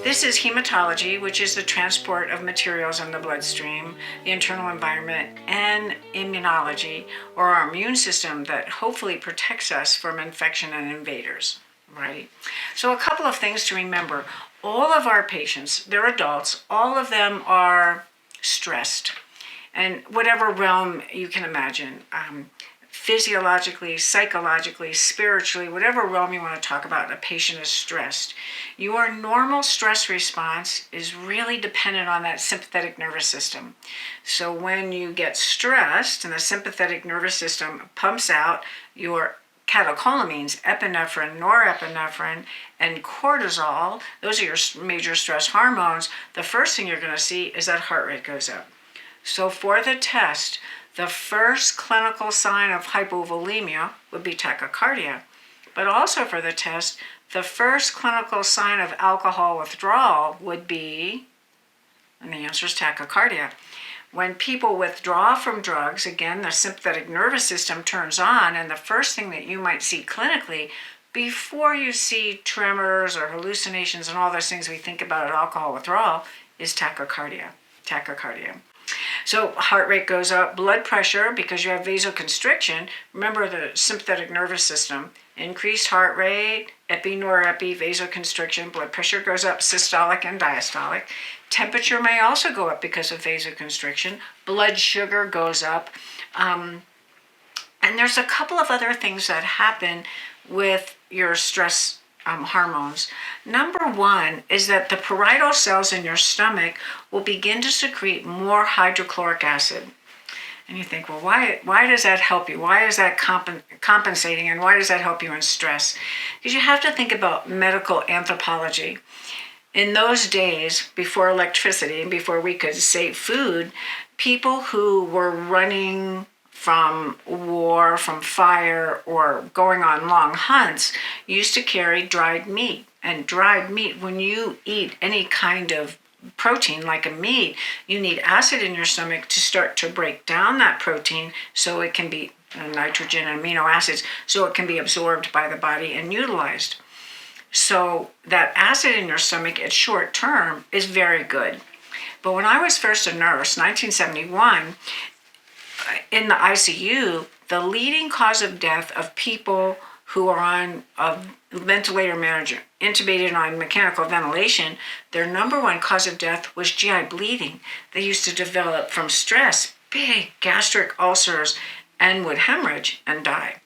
This is hematology, which is the transport of materials in the bloodstream, the internal environment, and immunology, or our immune system that hopefully protects us from infection and invaders, right? So a couple of things to remember. All of our patients, they're adults, all of them are stressed. And whatever realm you can imagine, physiologically, psychologically, spiritually, whatever realm you want to talk about, a patient is stressed. Your normal stress response is really dependent on that sympathetic nervous system. So when you get stressed and the sympathetic nervous system pumps out your catecholamines, epinephrine, norepinephrine, and cortisol, those are your major stress hormones, the first thing you're going to see is that heart rate goes up. So for the test, the first clinical sign of hypovolemia would be tachycardia. But also for the test, the first clinical sign of alcohol withdrawal would be, and the answer is tachycardia. When people withdraw from drugs, again, the sympathetic nervous system turns on, and the first thing that you might see clinically before you see tremors or hallucinations and all those things we think about at alcohol withdrawal is tachycardia. So heart rate goes up, blood pressure, because you have vasoconstriction. Remember the sympathetic nervous system, increased heart rate, epi-norepi, vasoconstriction, blood pressure goes up, systolic and diastolic. Temperature may also go up because of vasoconstriction. Blood sugar goes up. And there's a couple of other things that happen with your stress hormones. Number one is that the parietal cells in your stomach will begin to secrete more hydrochloric acid. And you think, well, why does that help you? Why is that compensating, and why does that help you in stress? Because you have to think about medical anthropology. In those days, before electricity, before we could save food, people who were running from war, from fire, or going on long hunts used to carry dried meat. And dried meat, when you eat any kind of protein like a meat, you need acid in your stomach to start to break down that protein so it can be nitrogen and amino acids, so it can be absorbed by the body and utilized. So that acid in your stomach at short term is very good. But when I was first a nurse, 1971, in the ICU, the leading cause of death of people who are on a ventilator manager, intubated on mechanical ventilation, their number one cause of death was GI bleeding. They used to develop from stress, big gastric ulcers, and would hemorrhage and die.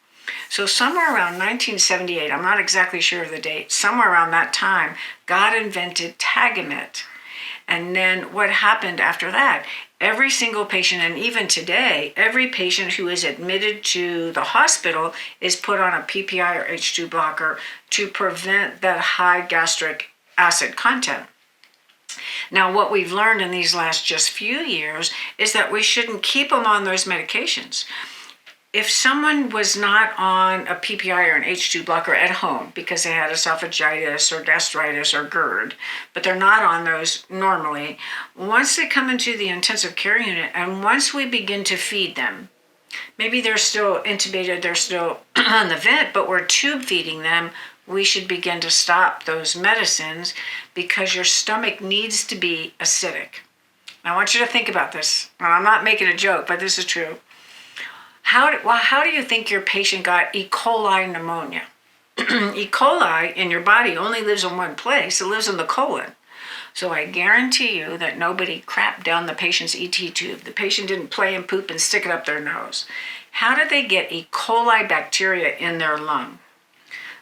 So somewhere around 1978, I'm not exactly sure of the date, somewhere around that time, God invented Tagamet. And then what happened after that? Every single patient, and even today, every patient who is admitted to the hospital is put on a PPI or H2 blocker to prevent that high gastric acid content. Now, what we've learned in these last just few years is that we shouldn't keep them on those medications. If someone was not on a PPI or an H2 blocker at home because they had esophagitis or gastritis or GERD, but they're not on those normally, once they come into the intensive care unit and once we begin to feed them, maybe they're still intubated, they're still on the vent, but we're tube feeding them, we should begin to stop those medicines because your stomach needs to be acidic. Now, I want you to think about this. Now, I'm not making a joke, but this is true. How do you think your patient got E. coli pneumonia? E. coli in your body only lives in one place. It lives in the colon. So I guarantee you that nobody crapped down the patient's ET tube. The patient didn't play and poop and stick it up their nose. How did they get E. coli bacteria in their lung?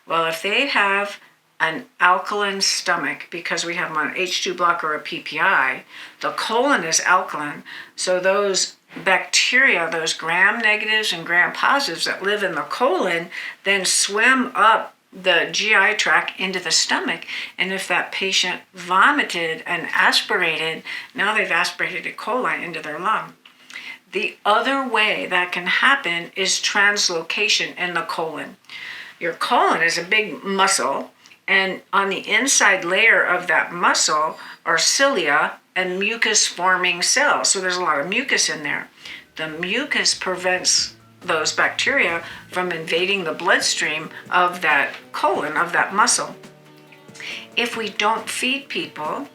Well, if they have an alkaline stomach, because we have them on an H2 blocker or a PPI, the colon is alkaline, so those bacteria, those gram negatives and gram positives that live in the colon, then swim up the GI tract into the stomach. And if that patient vomited and aspirated, now they've aspirated E. coli into their lung. The other way that can happen is translocation in the colon. Your colon is a big muscle, and on the inside layer of that muscle are cilia and mucus-forming cells. So there's a lot of mucus in there. The mucus prevents those bacteria from invading the bloodstream of that colon, of that muscle. if we don't feed people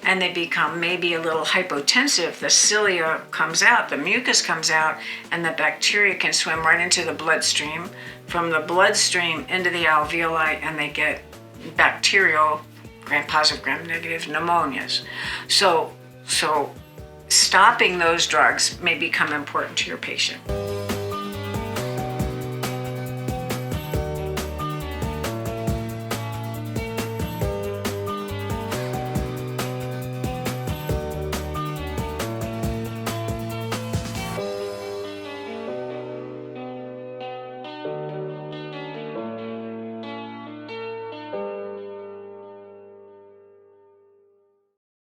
and they become maybe a little hypotensive, the cilia comes out, the mucus comes out, and the bacteria can swim right into the bloodstream, from the bloodstream into the alveoli, and they get bacterial, gram-positive, gram-negative pneumonias. So stopping those drugs may become important to your patient.